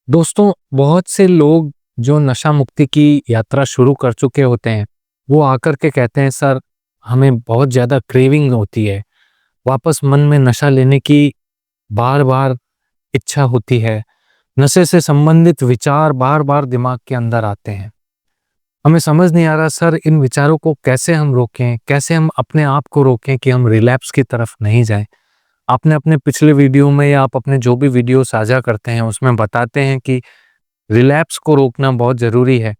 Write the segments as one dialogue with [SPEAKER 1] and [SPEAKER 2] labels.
[SPEAKER 1] दोस्तों, बहुत से लोग जो नशा मुक्ति की यात्रा शुरू कर चुके होते हैं, वो आकर के कहते हैं सर हमें बहुत ज़्यादा क्रेविंग होती है। वापस मन में नशा लेने की बार-बार इच्छा होती है। नशे से संबंधित विचार बार-बार दिमाग के अंदर आते हैं। हमें समझ नहीं आ रहा सर इन विचारों को कैसे हम रोकें? कैसे हम अपने आप को रोकें कि हम रिलैप्स की तरफ नहीं जाएँ? आपने अपने पिछले वीडियो में या आप अपने जो भी वीडियो साझा करते हैं उसमें बताते हैं कि रिलैप्स को रोकना बहुत ज़रूरी है।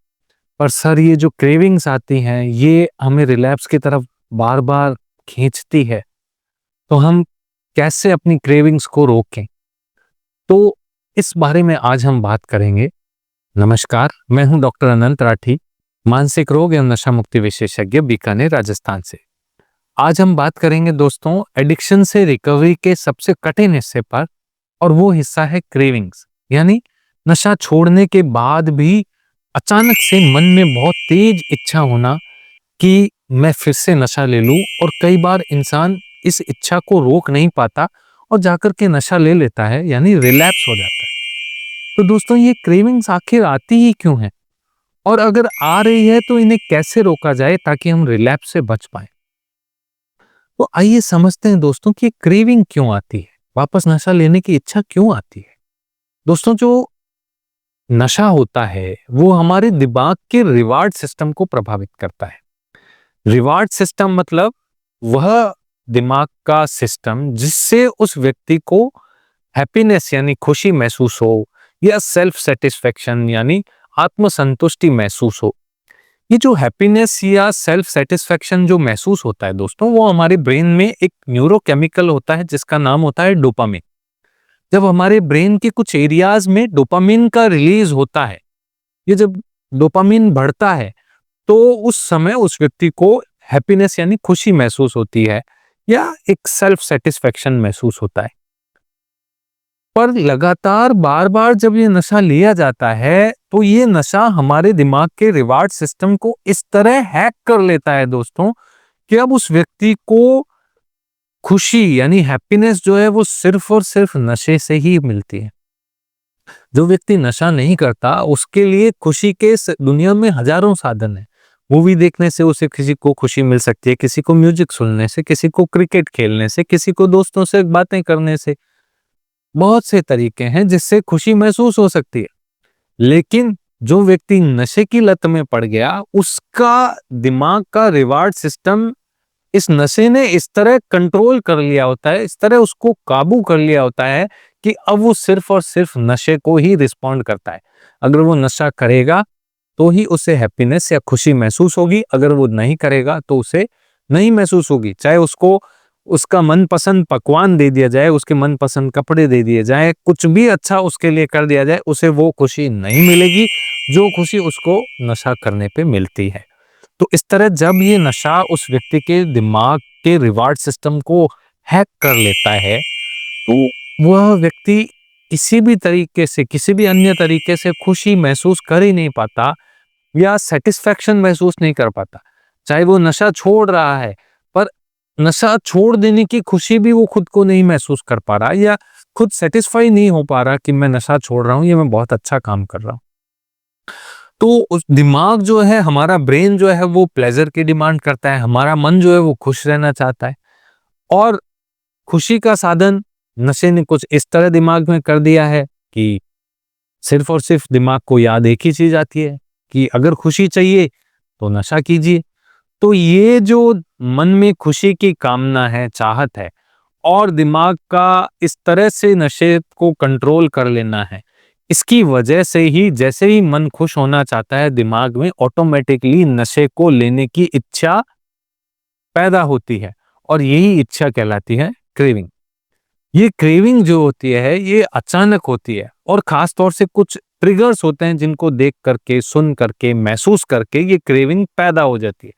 [SPEAKER 1] पर सर ये जो क्रेविंग्स आती हैं, ये हमें रिलैप्स की तरफ बार-बार खींचती है। तो हम कैसे अपनी क्रेविंग्स को रोकें? तो इस बारे में आज हम बात करेंगे। नमस्कार, मैं हूं डॉक्टर अनंत राठी, मानसिक रोग एवं नशा मुक्ति विशेषज्ञ बीकानेर, राजस्थान से। आज हम बात करेंगे दोस्तों एडिक्शन से रिकवरी के सबसे कठिन हिस्से पर, और वो हिस्सा है क्रेविंग्स। यानी नशा छोड़ने के बाद भी अचानक से मन में बहुत तेज इच्छा होना कि मैं फिर से नशा ले लूं, और कई बार इंसान इस इच्छा को रोक नहीं पाता और जाकर के नशा ले लेता है, यानी रिलैप्स हो जाता है। तो दोस्तों ये क्रेविंग्स आखिर आती ही क्यों है, और अगर आ रही है तो इन्हें कैसे रोका जाए ताकि हम रिलैप्स से बच पाए। तो आइए समझते हैं दोस्तों कि क्रेविंग क्यों आती है, वापस नशा लेने की इच्छा क्यों आती है। दोस्तों जो नशा होता है वो हमारे दिमाग के रिवार्ड सिस्टम को प्रभावित करता है। रिवार्ड सिस्टम मतलब वह दिमाग का सिस्टम जिससे उस व्यक्ति को हैप्पीनेस यानी खुशी महसूस हो, या सेल्फ सेटिस्फेक्शन यानी आत्मसंतुष्टि महसूस हो। ये जो हैप्पीनेस या सेल्फ सेटिस्फेक्शन जो महसूस होता है दोस्तों, वो हमारे ब्रेन में एक न्यूरोकेमिकल होता है जिसका नाम होता है डोपामिन। जब हमारे ब्रेन के कुछ एरियाज में डोपामिन का रिलीज होता है, ये जब डोपामिन बढ़ता है तो उस समय उस व्यक्ति को हैप्पीनेस यानी खुशी महसूस होती है, या एक सेल्फ सेटिस्फेक्शन महसूस होता है। पर लगातार बार-बार जब ये नशा लिया जाता है तो ये नशा हमारे दिमाग के रिवार्ड सिस्टम को इस तरह हैक कर लेता है दोस्तों, कि अब उस व्यक्ति को खुशी यानी हैप्पीनेस जो है वो सिर्फ और सिर्फ नशे से ही मिलती है। जो व्यक्ति नशा नहीं करता उसके लिए खुशी के इस दुनिया में हजारों साधन हैं। मूवी देखने से उसे किसी को खुशी मिल सकती है, किसी को म्यूजिक सुनने से, किसी को क्रिकेट खेलने से, किसी को दोस्तों से बातें करने से। बहुत से तरीके हैं जिससे खुशी महसूस हो सकती है। लेकिन जो व्यक्ति नशे की लत में पड़ गया, उसका दिमाग का रिवार्ड सिस्टम इस नशे ने इस तरह कंट्रोल कर लिया होता है, इस तरह उसको काबू कर लिया होता है कि अब वो सिर्फ और सिर्फ नशे को ही रिस्पॉन्ड करता है। अगर वो नशा करेगा तो ही उसे हैप्पीनेस या खुशी महसूस होगी, अगर वो नहीं करेगा तो उसे नहीं महसूस होगी। चाहे उसको उसका मनपसंद पकवान दे दिया जाए, उसके मनपसंद कपड़े दे दिए जाए, कुछ भी अच्छा उसके लिए कर दिया जाए, उसे वो खुशी नहीं मिलेगी जो खुशी उसको नशा करने पे मिलती है। तो इस तरह जब ये नशा उस व्यक्ति के दिमाग के रिवार्ड सिस्टम को हैक कर लेता है, तो वह व्यक्ति किसी भी तरीके से, किसी भी अन्य तरीके से खुशी महसूस कर ही नहीं पाता, या सेटिस्फेक्शन महसूस नहीं कर पाता। चाहे वो नशा छोड़ रहा है, पर नशा छोड़ देने की खुशी भी वो खुद को नहीं महसूस कर पा रहा, या खुद सेटिस्फाई नहीं हो पा रहा कि मैं नशा छोड़ रहा हूँ, ये मैं बहुत अच्छा काम कर रहा हूँ। तो उस दिमाग जो है, हमारा ब्रेन जो है वो प्लेजर की डिमांड करता है, हमारा मन जो है वो खुश रहना चाहता है। और खुशी का साधन नशे ने कुछ इस तरह दिमाग में कर दिया है कि सिर्फ और सिर्फ दिमाग को याद एक ही चीज आती है कि अगर खुशी चाहिए तो नशा कीजिए। तो ये जो मन में खुशी की कामना है, चाहत है, और दिमाग का इस तरह से नशे को कंट्रोल कर लेना है, इसकी वजह से ही जैसे ही मन खुश होना चाहता है, दिमाग में ऑटोमेटिकली नशे को लेने की इच्छा पैदा होती है, और यही इच्छा कहलाती है क्रेविंग। ये क्रेविंग जो होती है ये अचानक होती है, और खास तौर से कुछ ट्रिगर्स होते हैं जिनको देख करके, सुन करके, महसूस करके ये क्रेविंग पैदा हो जाती है।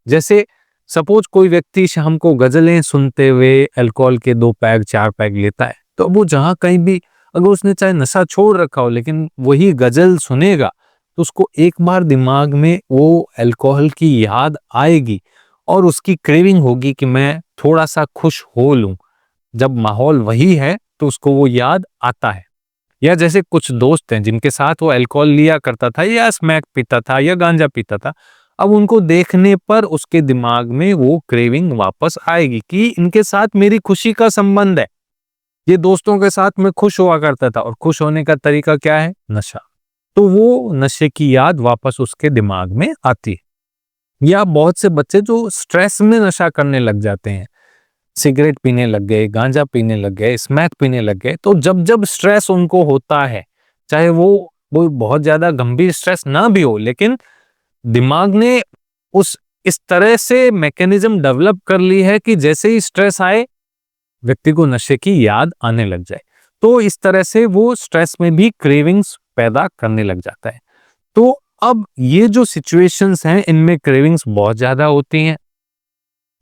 [SPEAKER 1] जैसे सपोज कोई व्यक्ति शाम को गजलें सुनते हुए अल्कोहल के 2 पैग 4 पैग लेता है, तो वो जहां कहीं भी, अगर उसने चाहे नशा छोड़ रखा हो लेकिन वही गजल सुनेगा, तो उसको एक बार दिमाग में वो अल्कोहल की याद आएगी, और उसकी क्रेविंग होगी कि मैं थोड़ा सा खुश हो लूं। जब माहौल वही है तो उसको वो याद आता है। या जैसे कुछ दोस्त हैं जिनके साथ वो अल्कोहल लिया करता था या स्मैक पीता था या गांजा पीता था, अब उनको देखने पर उसके दिमाग में वो क्रेविंग वापस आएगी कि इनके साथ मेरी खुशी का संबंध है। ये दोस्तों के साथ मैं खुश हुआ करता था और खुश होने का तरीका क्या है? नशा। तो वो नशे की याद वापस उसके दिमाग में आती है। या बहुत से बच्चे जो स्ट्रेस में नशा करने लग जाते हैं, सिगरेट पीने लग गए, गांजा पीने लग गए, स्मैक पीने लग गए, तो जब जब स्ट्रेस उनको होता है, चाहे वो बहुत ज्यादा गंभीर स्ट्रेस ना भी हो, लेकिन दिमाग ने उस इस तरह से मैकेनिज्म डेवलप कर ली है कि जैसे ही स्ट्रेस आए व्यक्ति को नशे की याद आने लग जाए। तो इस तरह से वो स्ट्रेस में भी क्रेविंग्स पैदा करने लग जाता है। तो अब ये जो सिचुएशंस हैं इनमें क्रेविंग्स बहुत ज्यादा होती हैं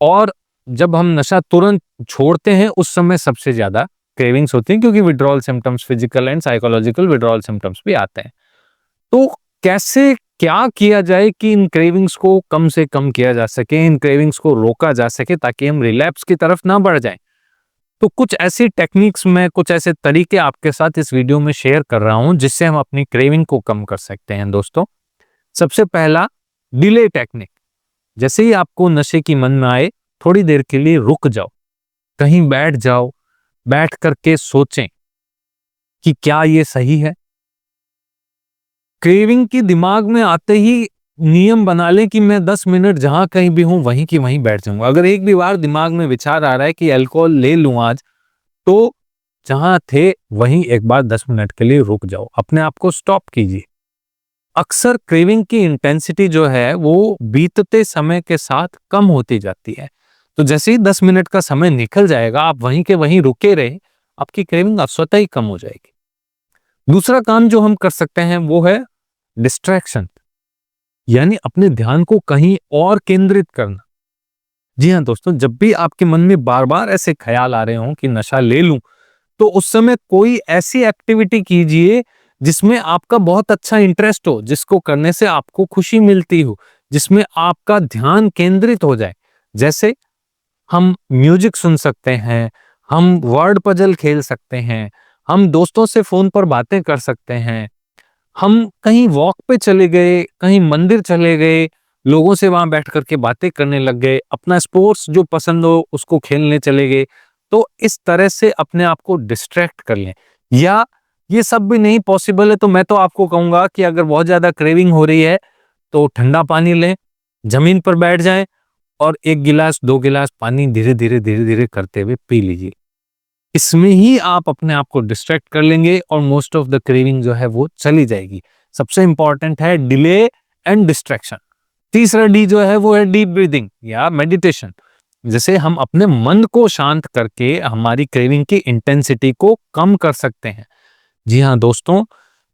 [SPEAKER 1] और जब हम नशा तुरंत छोड़ते हैं उस समय सबसे ज्यादा क्रेविंग्स होती हैं, क्योंकि withdrawal symptoms, physical and psychological withdrawal symptoms भी आते हैं। तो कैसे क्या किया जाए कि इन क्रेविंग्स को कम से कम किया जा सके, इन क्रेविंग्स को रोका जा सके ताकि हम रिलैप्स की तरफ ना बढ़ जाएं। तो कुछ ऐसी टेक्निक्स में, कुछ ऐसे तरीके आपके साथ इस वीडियो में शेयर कर रहा हूं जिससे हम अपनी क्रेविंग को कम कर सकते हैं दोस्तों। सबसे पहला, डिले टेक्निक। जैसे ही आपको नशे की मन में आए, थोड़ी देर के लिए रुक जाओ, कहीं बैठ जाओ, बैठ करके सोचें कि क्या ये सही है। क्रेविंग की दिमाग में आते ही नियम बना लें कि मैं 10 मिनट जहां कहीं भी हूं वहीं की वहीं बैठ जाऊंगा। अगर एक भी बार दिमाग में विचार आ रहा है कि अल्कोहल ले लूं आज, तो जहां थे वहीं एक बार 10 मिनट के लिए रुक जाओ, अपने आप को स्टॉप कीजिए। अक्सर क्रेविंग की इंटेंसिटी जो है वो बीतते समय के साथ कम होती जाती है। तो जैसे ही 10 मिनट का समय निकल जाएगा, आप वहीं के वहीं रुके रहे, आपकी क्रेविंग स्वतः ही कम हो जाएगी। दूसरा काम जो हम कर सकते हैं वो है डिस्ट्रैक्शन, यानी अपने ध्यान को कहीं और केंद्रित करना। जी हाँ दोस्तों, जब भी आपके मन में बार बार ऐसे ख्याल आ रहे हो कि नशा ले लूं, तो उस समय कोई ऐसी एक्टिविटी कीजिए जिसमें आपका बहुत अच्छा इंटरेस्ट हो, जिसको करने से आपको खुशी मिलती हो, जिसमें आपका ध्यान केंद्रित हो जाए। जैसे हम म्यूजिक सुन सकते हैं, हम वर्ड पजल खेल सकते हैं, हम दोस्तों से फोन पर बातें कर सकते हैं, हम कहीं वॉक पे चले गए, कहीं मंदिर चले गए, लोगों से वहां बैठ करके बातें करने लग गए, अपना स्पोर्ट्स जो पसंद हो उसको खेलने चले गए। तो इस तरह से अपने आप को डिस्ट्रैक्ट कर लें। या ये सब भी नहीं पॉसिबल है तो मैं तो आपको कहूंगा कि अगर बहुत ज्यादा क्रेविंग हो रही है तो ठंडा पानी लें, जमीन पर बैठ जाएं और 1 गिलास 2 गिलास पानी धीरे धीरे करते हुए पी लीजिए। इसमें ही आप अपने आप को डिस्ट्रैक्ट कर लेंगे और मोस्ट ऑफ द क्रेविंग जो है वो चली जाएगी। सबसे इंपॉर्टेंट है डिले एंड डिस्ट्रैक्शन। तीसरा डी जो है वो है डीप ब्रीदिंग या मेडिटेशन। जैसे हम अपने मन को शांत करके हमारी क्रेविंग की इंटेंसिटी को कम कर सकते हैं। जी हाँ दोस्तों,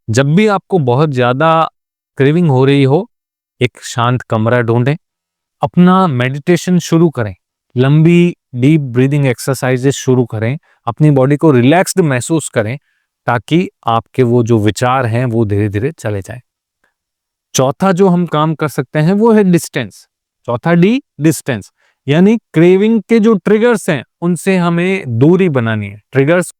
[SPEAKER 1] जब भी आपको बहुत ज्यादा क्रेविंग हो रही हो, एक शांत कमरा ढूंढें, अपना मेडिटेशन शुरू करें, लंबी डीप ब्रीदिंग एक्सरसाइजेस शुरू करें, अपनी बॉडी को रिलैक्स्ड महसूस करें ताकि आपके वो जो विचार हैं वो धीरे धीरे चले जाएं। चौथा जो हम काम कर सकते हैं वो है डिस्टेंस। चौथा डी, डिस्टेंस, यानी क्रेविंग के जो ट्रिगर्स हैं उनसे हमें दूरी बनानी है। ट्रिगर्स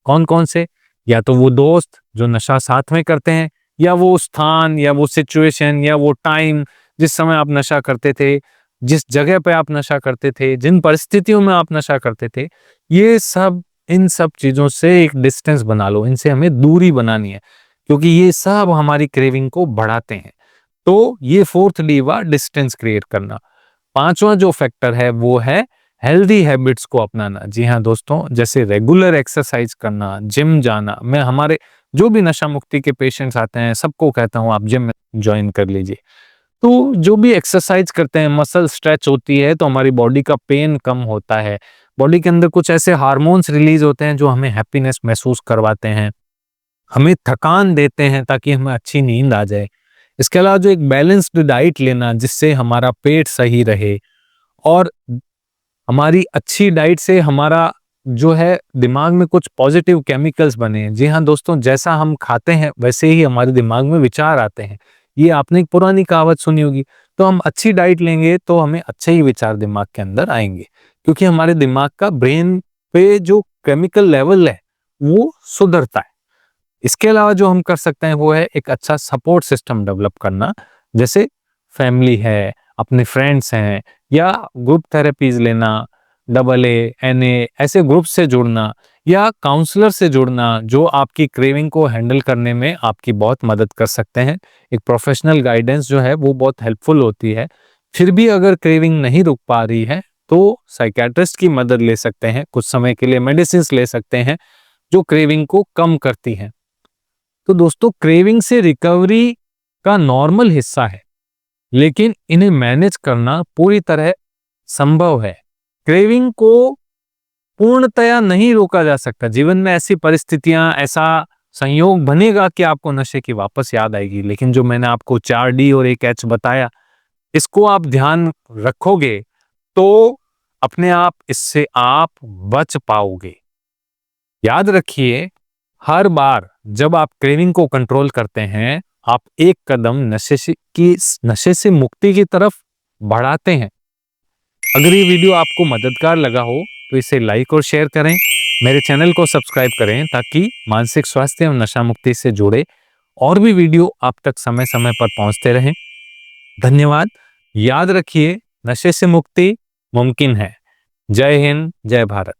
[SPEAKER 1] कौन कौन से? या तो वो दोस्त जो नशा साथ में करते हैं, या वो स्थान, या वो सिचुएशन, या वो टाइम जिस समय आप नशा करते थे, जिस जगह पे आप नशा करते थे, जिन परिस्थितियों में आप नशा करते थे, ये सब, इन सब चीजों से एक डिस्टेंस बना लो। इनसे हमें दूरी बनानी है क्योंकि ये सब हमारी क्रेविंग को बढ़ाते हैं। तो ये फोर्थ डी हुआ, डिस्टेंस क्रिएट करना। पांचवा जो फैक्टर है वो है हेल्दी हैबिट्स को अपनाना। जी हाँ दोस्तों, जैसे रेगुलर एक्सरसाइज करना, जिम जाना। मैं हमारे जो भी नशा मुक्ति के पेशेंट्स आते हैं सबको कहता हूँ आप जिम ज्वाइन कर लीजिए। तो जो भी एक्सरसाइज करते हैं, मसल स्ट्रेच होती है तो हमारी बॉडी का पेन कम होता है। बॉडी के अंदर कुछ ऐसे हार्मोन्स रिलीज होते हैं जो हमें हैप्पीनेस महसूस करवाते हैं, हमें थकान देते हैं ताकि हमें अच्छी नींद आ जाए। इसके अलावा जो एक बैलेंस्ड डाइट लेना जिससे हमारा पेट सही रहे, और हमारी अच्छी डाइट से हमारा जो है दिमाग में कुछ पॉजिटिव केमिकल्स बने हैं। जी हाँ दोस्तों, जैसा हम खाते हैं वैसे ही हमारे दिमाग में विचार आते हैं। ये आपने एक पुरानी कहावत सुनी होगी। तो हम अच्छी डाइट लेंगे तो हमें अच्छे ही विचार दिमाग के अंदर आएंगे, क्योंकि हमारे दिमाग का ब्रेन पे जो केमिकल लेवल है वो सुधरता है। इसके अलावा जो हम कर सकते हैं वो है एक अच्छा सपोर्ट सिस्टम डेवलप करना, जैसे फैमिली है, अपने फ्रेंड्स हैं, या ग्रुप थेरेपीज लेना, डबल ए, NA ऐसे ग्रुप से जुड़ना, या काउंसलर से जुड़ना जो आपकी क्रेविंग को हैंडल करने में आपकी बहुत मदद कर सकते हैं। एक प्रोफेशनल गाइडेंस जो है वो बहुत हेल्पफुल होती है। फिर भी अगर क्रेविंग नहीं रुक पा रही है तो साइकियाट्रिस्ट की मदद ले सकते हैं, कुछ समय के लिए मेडिसिन ले सकते हैं जो क्रेविंग को कम करती हैं। तो दोस्तों, क्रेविंग से रिकवरी का नॉर्मल हिस्सा है, लेकिन इन्हें मैनेज करना पूरी तरह संभव है। क्रेविंग को पूर्णतया नहीं रोका जा सकता। जीवन में ऐसी परिस्थितियां, ऐसा संयोग बनेगा कि आपको नशे की वापस याद आएगी, लेकिन जो मैंने आपको 4D और 1H बताया, इसको आप ध्यान रखोगे तो अपने आप इससे आप बच पाओगे। याद रखिए, हर बार जब आप क्रेविंग को कंट्रोल करते हैं, आप एक कदम नशे से मुक्ति की तरफ बढ़ाते हैं। अगर ये वीडियो आपको मददगार लगा हो तो इसे लाइक और शेयर करें। मेरे चैनल को सब्सक्राइब करें ताकि मानसिक स्वास्थ्य और नशा मुक्ति से जुड़े और भी वीडियो आप तक समय समय पर पहुंचते रहें। धन्यवाद। याद रखिए, नशे से मुक्ति मुमकिन है। जय हिंद, जय भारत।